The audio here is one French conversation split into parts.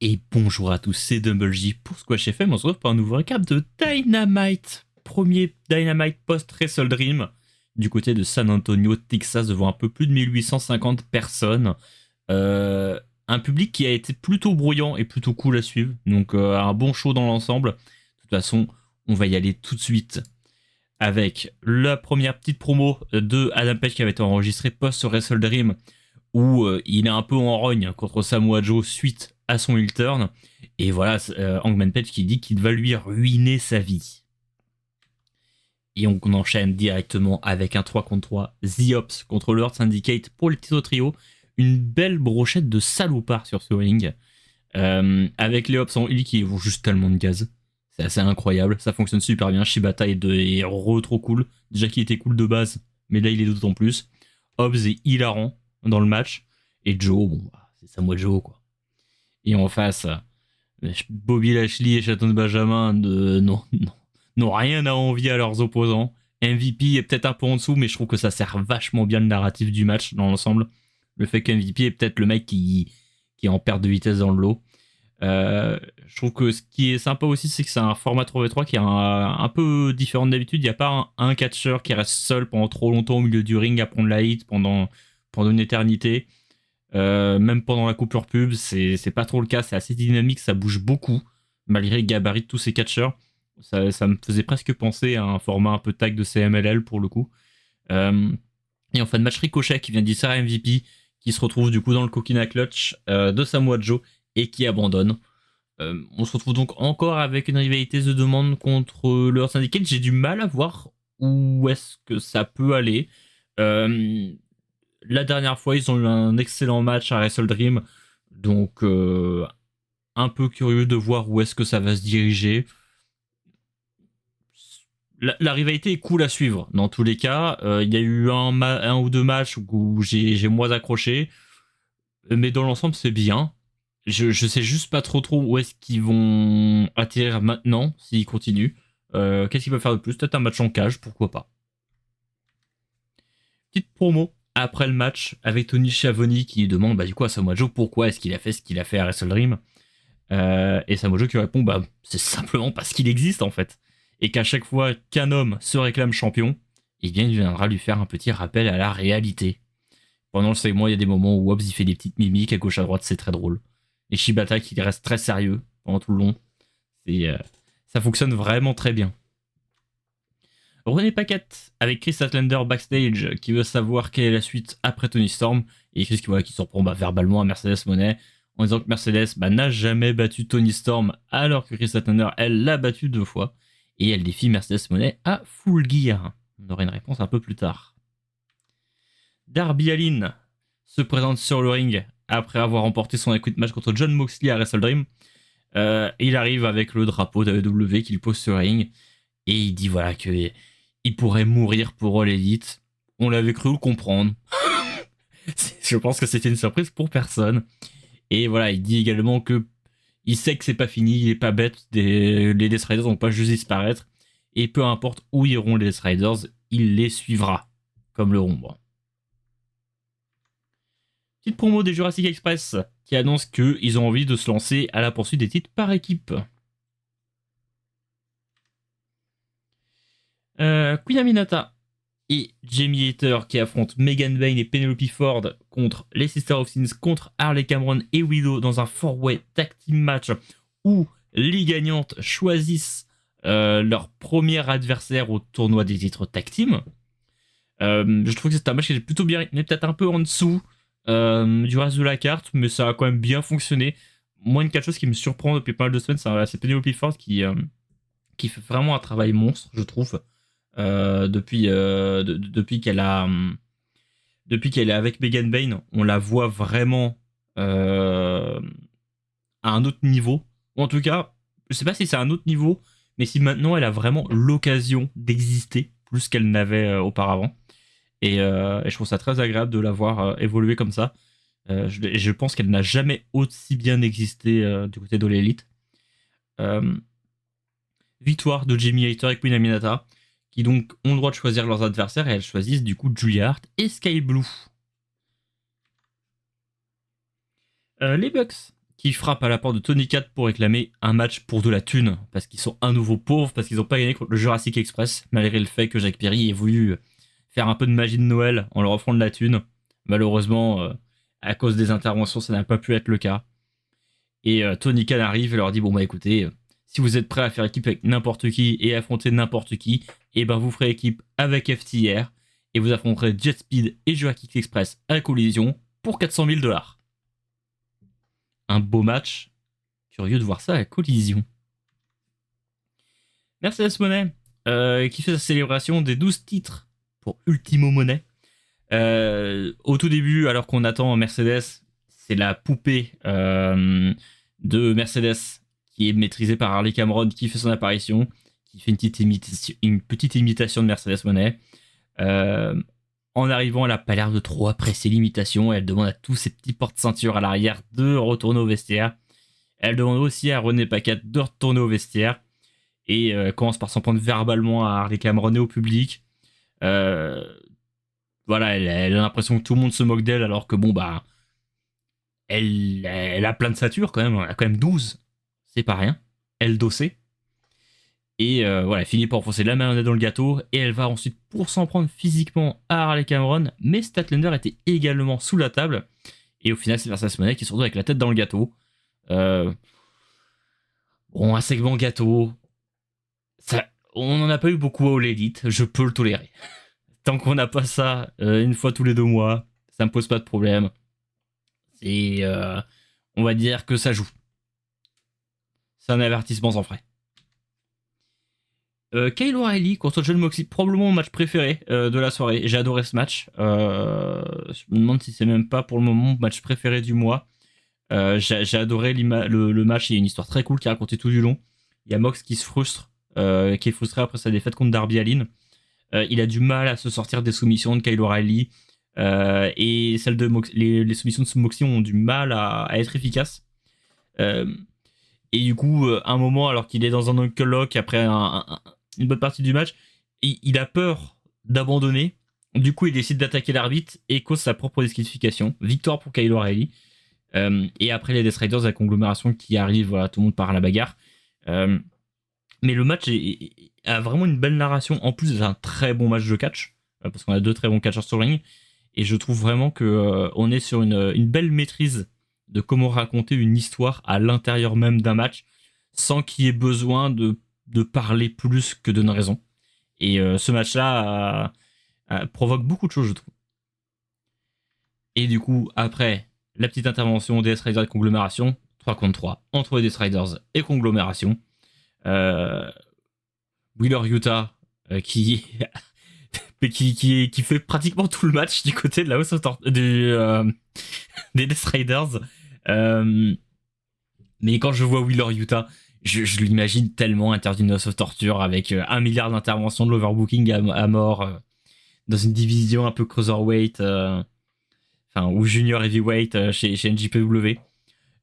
Et bonjour à tous, c'est Dumble J pour Squash FM. On se retrouve pour un nouveau récap de Dynamite. Premier Dynamite post-Wrestle Dream du côté de San Antonio, Texas, devant un peu plus de 1850 personnes. Un public qui a été plutôt bruyant et plutôt cool à suivre. Donc un bon show dans l'ensemble. De toute façon, on va y aller tout de suite avec la première petite promo de Adam Page qui avait été enregistrée post-Wrestle Dream, où il est un peu en rogne contre Samoa Joe suite à son heel turn. Et voilà, Hangman Page qui dit qu'il va lui ruiner sa vie. Et on enchaîne directement avec un 3 contre 3, The Ops contre le Hurt Syndicate pour le titre trio. Une belle brochette de salopards sur ce ring. Avec les Ops en heel qui vont juste tellement de gaz. C'est assez incroyable, ça fonctionne super bien. Shibata est trop cool. Déjà qu'il était cool de base, mais là il est d'autant plus. Hobbs est hilarant dans le match. Et Joe, bon, c'est Samoa Joe quoi. Et en face, Bobby Lashley et Shelton Benjamin n'ont rien à envier à leurs opposants. MVP est peut-être un peu en dessous, mais je trouve que ça sert vachement bien le narratif du match dans l'ensemble. Le fait qu'MVP est peut-être le mec qui est en perte de vitesse dans le lot. Je trouve que ce qui est sympa aussi, c'est que c'est un format 3v3 qui est un peu différent d'habitude. Il n'y a pas un catcheur qui reste seul pendant trop longtemps au milieu du ring à prendre la hit pendant une éternité. Même pendant la coupure pub, c'est pas trop le cas, c'est assez dynamique, ça bouge beaucoup, malgré le gabarit de tous ces catcheurs. Ça me faisait presque penser à un format un peu tag de CMLL pour le coup. Et en fin de match, Ricochet qui vient d'insérer MVP, qui se retrouve du coup dans le coquina clutch de Samoa Joe et qui abandonne. On se retrouve donc encore avec une rivalité de demande contre le Hurt Syndicate. J'ai du mal à voir où est-ce que ça peut aller. La dernière fois, ils ont eu un excellent match à Wrestle Dream, donc un peu curieux de voir où est-ce que ça va se diriger. La rivalité est cool à suivre, dans tous les cas. Il y a eu un ou deux matchs où j'ai moins accroché, mais dans l'ensemble, c'est bien. Je sais juste pas trop où est-ce qu'ils vont atterrir maintenant, s'ils continuent. Qu'est-ce qu'ils peuvent faire de plus? Peut-être un match en cage, pourquoi pas. Petite promo après le match avec Tony Schiavone qui demande du coup à Samoa Joe pourquoi est-ce qu'il a fait ce qu'il a fait à Wrestle Dream. Et Samoa Joe qui répond c'est simplement parce qu'il existe en fait. Et qu'à chaque fois qu'un homme se réclame champion, il viendra lui faire un petit rappel à la réalité. Pendant le segment, il y a des moments où Hobbs il fait des petites mimiques à gauche à droite, c'est très drôle. Et Shibata qui reste très sérieux pendant tout le long. Ça fonctionne vraiment très bien. René Paquette avec Chris Statlander backstage qui veut savoir quelle est la suite après Tony Storm et Chris qui se reprend verbalement à Mercedes Moné en disant que Mercedes n'a jamais battu Tony Storm alors que Chris Statlander elle l'a battu 2 fois et elle défie Mercedes Moné à Full Gear. On aura une réponse un peu plus tard. Darby Allin se présente sur le ring après avoir remporté son equity match contre John Moxley à Wrestle Dream. Il arrive avec le drapeau d'AEW qu'il pose sur le ring et il dit que il pourrait mourir pour All Elite. On l'avait cru le comprendre. Je pense que c'était une surprise pour personne. Et voilà, il dit également que il sait que c'est pas fini, il est pas bête, les Death Riders vont pas juste disparaître. Et peu importe où iront les Death Riders, il les suivra, comme le ombre. Petite promo des Jurassic Express qui annonce qu'ils ont envie de se lancer à la poursuite des titres par équipe. Queen Aminata et Jamie Hater qui affrontent Megan Bayne et Penelope Ford contre les Sisters of Sins, contre Harley Cameron et Willow dans un 4-way tag team match où les gagnantes choisissent leur premier adversaire au tournoi des titres tag team. Je trouve que c'est un match qui est plutôt bien rythmé, peut-être un peu en dessous du reste de la carte, mais ça a quand même bien fonctionné. Moi, une chose qui me surprend depuis pas mal de semaines, c'est Penelope Ford qui fait vraiment un travail monstre, je trouve. Depuis qu'elle est avec Megan Bayne, on la voit vraiment à un autre niveau. Ou en tout cas, je sais pas si c'est un autre niveau, mais si maintenant elle a vraiment l'occasion d'exister plus qu'elle n'avait auparavant. Et je trouve ça très agréable de la voir évoluer comme ça. Je pense qu'elle n'a jamais aussi bien existé du côté de l'élite. Victoire de Jamie Hater et Queen Aminata, qui donc ont le droit de choisir leurs adversaires, et elles choisissent du coup Julia Hart et Sky Blue. Les Bucks qui frappe à la porte de Tony Khan pour réclamer un match pour de la thune, parce qu'ils sont à nouveau pauvres, parce qu'ils n'ont pas gagné contre le Jurassic Express, malgré le fait que Jacques Perry ait voulu faire un peu de magie de Noël en leur offrant de la thune. Malheureusement, à cause des interventions, ça n'a pas pu être le cas. Et Tony Khan arrive et leur dit, bon bah écoutez, si vous êtes prêts à faire équipe avec n'importe qui et affronter n'importe qui, et ben vous ferez équipe avec FTR, et vous affronterez Jet Speed et Jurassic Express à collision pour 400 000 $. Un beau match. Curieux de voir ça à collision. Mercedes Moné, qui fait sa célébration des 12 titres pour Ultimo Moné. Au tout début, alors qu'on attend Mercedes, c'est la poupée de Mercedes qui est maîtrisée par Harley Cameron qui fait son apparition, qui fait une petite imitation de Mercedes Moné. En arrivant, elle n'a pas l'air de trop apprécier l'imitation. Elle demande à tous ses petits porte-ceintures à l'arrière de retourner au vestiaire. Elle demande aussi à René Paquette de retourner au vestiaire. Et commence par s'en prendre verbalement à Harley Cameron et au public. Voilà, elle a l'impression que tout le monde se moque d'elle, alors que bon, bah, elle a plein de satures quand même. Elle a quand même 12. C'est pas rien. Elle dossée. Et voilà, elle finit par enfoncer la marionnette dans le gâteau. Et elle va ensuite pour s'en prendre physiquement à Harley Cameron. Mais Statlander était également sous la table. Et au final, c'est Mercedes Moné qui se retrouve avec la tête dans le gâteau. Bon, un segment gâteau. Ça, on n'en a pas eu beaucoup à All Elite. Je peux le tolérer. Tant qu'on n'a pas ça une fois tous les 2 mois, ça me pose pas de problème. Et on va dire que ça joue. C'est un avertissement sans frais. Kyle O'Reilly contre Jon Moxley, probablement mon match préféré de la soirée. J'ai adoré ce match. Je me demande si c'est même pas pour le moment mon match préféré du mois. J'ai adoré le match. Il y a une histoire très cool qui est racontée tout du long. Il y a Mox qui se frustre, qui est frustré après sa défaite contre Darby Allin. Il a du mal à se sortir des soumissions de Kyle O'Reilly. Et celles de les soumissions de Moxley ont du mal à être efficaces. Et du coup, un moment, alors qu'il est dans un Uncle Lock après une bonne partie du match, il a peur d'abandonner. Du coup, il décide d'attaquer l'arbitre et cause sa propre disqualification. Victoire pour Kyle O'Reilly. Et après les Death Riders, la conglomération qui arrive, voilà, tout le monde part à la bagarre. Mais le match a vraiment une belle narration. En plus, c'est un très bon match de catch, parce qu'on a 2 très bons catcheurs sur le ring. Et je trouve vraiment qu'on est sur une belle maîtrise de comment raconter une histoire à l'intérieur même d'un match, sans qu'il y ait besoin de parler plus que d'une raison. Et ce match-là provoque beaucoup de choses, je trouve. Et du coup, après la petite intervention des Death Riders et Conglomération, 3 contre 3 entre les Death Riders et Conglomération. Wheeler Yuta qui fait pratiquement tout le match du côté de la House of des Death Riders. Mais quand je vois Wheeler Yuta, je l'imagine tellement interdit de House of Torture avec 1 milliard d'interventions de l'overbooking à mort dans une division un peu cruiserweight ou junior heavyweight chez NJPW.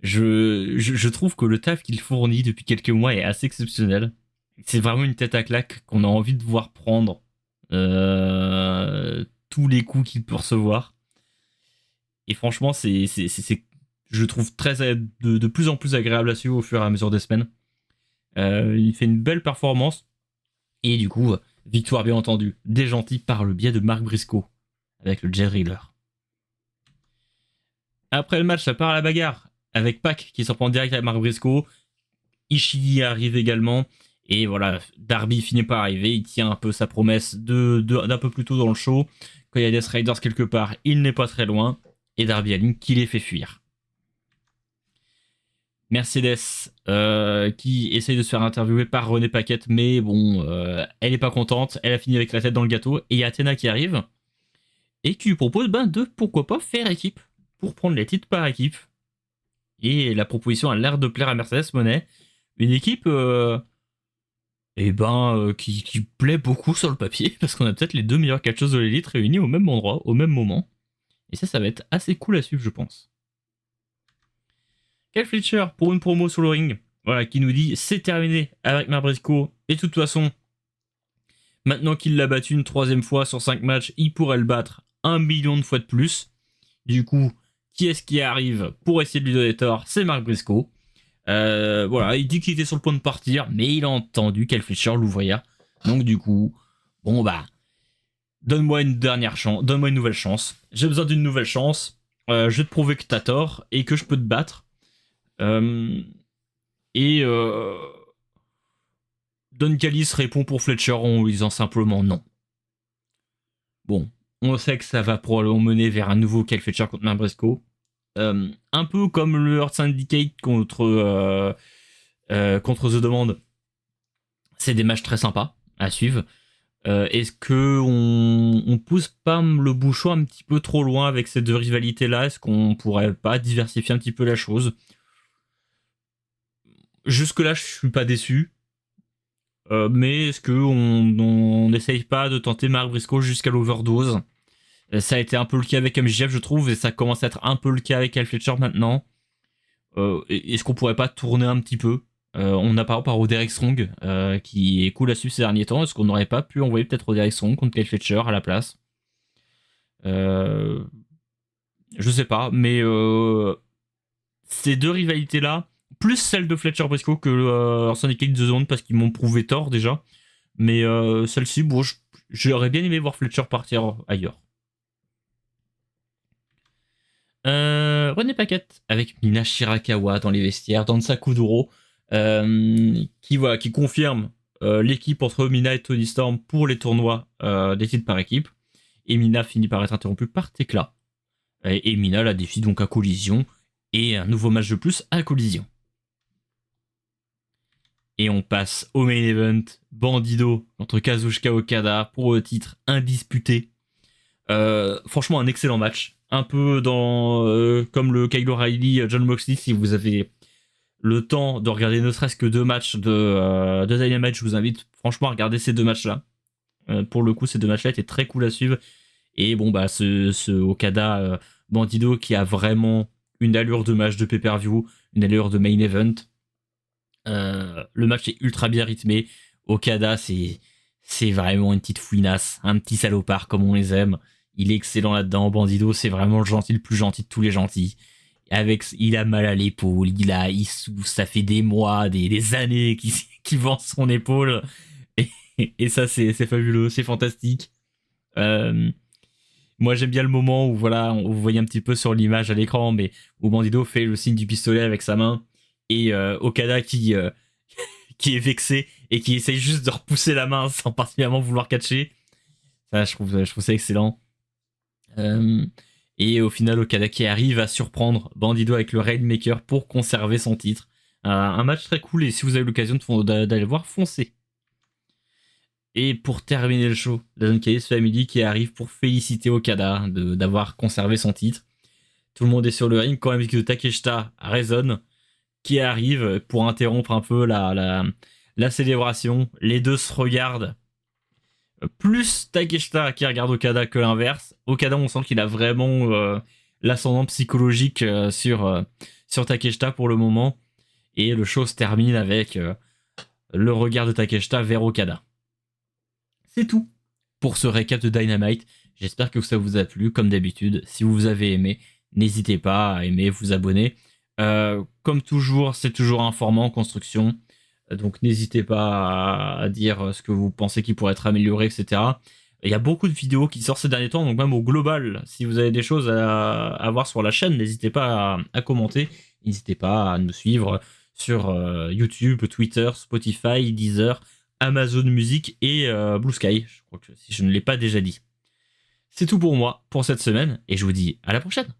Je trouve que le taf qu'il fournit depuis quelques mois est assez exceptionnel. C'est vraiment une tête à claque qu'on a envie de voir prendre tous les coups qu'il peut recevoir. Et franchement, c'est je trouve de plus en plus agréable à suivre au fur et à mesure des semaines. Il fait une belle performance. Et du coup, victoire bien entendu des gentils par le biais de Mark Briscoe avec le Jet Reeler. Après le match, ça part à la bagarre avec Pac qui s'en prend direct avec Mark Briscoe. Ishii arrive également. Et voilà, Darby finit par arriver. Il tient un peu sa promesse d'un peu plus tôt dans le show. Quand il y a Death Riders quelque part, il n'est pas très loin. Et Darby Allin qui les fait fuir. Mercedes qui essaye de se faire interviewer par René Paquette, mais bon, elle est pas contente. Elle a fini avec la tête dans le gâteau. Et il y a Athena qui arrive et qui lui propose de pourquoi pas faire équipe pour prendre les titres par équipe. Et la proposition a l'air de plaire à Mercedes Moné. Une équipe qui plaît beaucoup sur le papier, parce qu'on a peut-être les 2 meilleurs catcheuses de l'élite réunis au même endroit, au même moment. Et ça va être assez cool à suivre, je pense. Kyle Fletcher, pour une promo sur le ring, voilà, qui nous dit c'est terminé avec Mark Briscoe, et de toute façon, maintenant qu'il l'a battu une 3e fois sur 5 matchs, il pourrait le battre 1 million de fois de plus. Du coup, qui est-ce qui arrive pour essayer de lui donner tort? C'est Mark Briscoe. Voilà, il dit qu'il était sur le point de partir, mais il a entendu Kyle Fletcher l'ouvrière. Donc du coup, bon bah, donne-moi une dernière chance, donne-moi une nouvelle chance. J'ai besoin d'une nouvelle chance. Je vais te prouver que t'as tort et que je peux te battre. Don Callis répond pour Fletcher en lui disant simplement non. Bon, on sait que ça va probablement mener vers un nouveau Kyle Fletcher contre Mark Briscoe. Un peu comme le Earth Syndicate contre The Demand. C'est des matchs très sympas à suivre. Est-ce que on pousse pas le bouchon un petit peu trop loin avec ces deux rivalités là? Est-ce qu'on pourrait pas diversifier un petit peu la chose? Jusque là je suis pas déçu, mais est-ce que on n'essaye pas de tenter Mark Briscoe jusqu'à l'overdose? Ça a été un peu le cas avec MJF je trouve, et ça commence à être un peu le cas avec Kyle Fletcher maintenant. Est-ce qu'on pourrait pas tourner un petit peu? On a par exemple Roderick Strong qui est cool à suivre ces derniers temps. Est-ce qu'on n'aurait pas pu envoyer peut-être Roderick Strong contre Kyle Fletcher à la place? Je sais pas, mais ces deux rivalités-là, plus celle de Fletcher Briscoe que Syndicate The Zone parce qu'ils m'ont prouvé tort déjà. Mais celle-ci, bon, j'aurais bien aimé voir Fletcher partir ailleurs. René Paquette avec Mina Shirakawa dans les vestiaires, Danza Kuduro, qui confirme l'équipe entre Mina et Toni Storm pour les tournois des titres par équipe. Et Mina finit par être interrompue par Tekla. Et Mina la défie donc à Collision. Et un nouveau match de plus à Collision. Et on passe au main event, Bandido contre Kazuchika Okada pour le titre indisputé. Franchement un excellent match. Un peu comme le Kyle O'Reilly, John Moxley, si vous avez le temps de regarder ne serait-ce que 2 matchs de Dynamite, je vous invite franchement à regarder ces 2 matchs-là. Pour le coup, ces 2 matchs-là étaient très cool à suivre. Et bon, bah, ce Okada Bandido qui a vraiment une allure de match de pay-per-view, une allure de main event. Le match est ultra bien rythmé. Okada, c'est vraiment une petite fouinasse, un petit salopard comme on les aime. Il est excellent là-dedans. Bandido, c'est vraiment le plus gentil de tous les gentils. Il a mal à l'épaule, il souffre, ça fait des mois, des années qu'il vend son épaule. Et ça, c'est fabuleux, c'est fantastique. Moi, j'aime bien le moment où, voilà, vous voyez un petit peu sur l'image à l'écran, mais où Bandido fait le signe du pistolet avec sa main. Et Okada qui est vexé et qui essaye juste de repousser la main sans particulièrement vouloir catcher. Ça, je trouve ça excellent. Et au final, Okada qui arrive à surprendre Bandido avec le Rainmaker pour conserver son titre. Un match très cool, et si vous avez l'occasion d'aller le voir, foncez. Et pour terminer le show, la Don Callis Family qui arrive pour féliciter Okada d'avoir conservé son titre. Tout le monde est sur le ring quand même que Takeshita résonne, qui arrive pour interrompre un peu la célébration. Les deux se regardent. Plus Takeshita qui regarde Okada que l'inverse. Okada, on sent qu'il a vraiment l'ascendant psychologique sur Takeshita pour le moment. Et le show se termine avec le regard de Takeshita vers Okada. C'est tout pour ce récap de Dynamite. J'espère que ça vous a plu. Comme d'habitude, si vous avez aimé, n'hésitez pas à aimer, vous abonner. Comme toujours, c'est toujours informant en construction. Donc n'hésitez pas à dire ce que vous pensez qui pourrait être amélioré, etc. Il y a beaucoup de vidéos qui sortent ces derniers temps, donc même au global, si vous avez des choses à voir sur la chaîne, n'hésitez pas à commenter. N'hésitez pas à nous suivre sur YouTube, Twitter, Spotify, Deezer, Amazon Music et Blue Sky. Je crois que si je ne l'ai pas déjà dit. C'est tout pour moi pour cette semaine et je vous dis à la prochaine.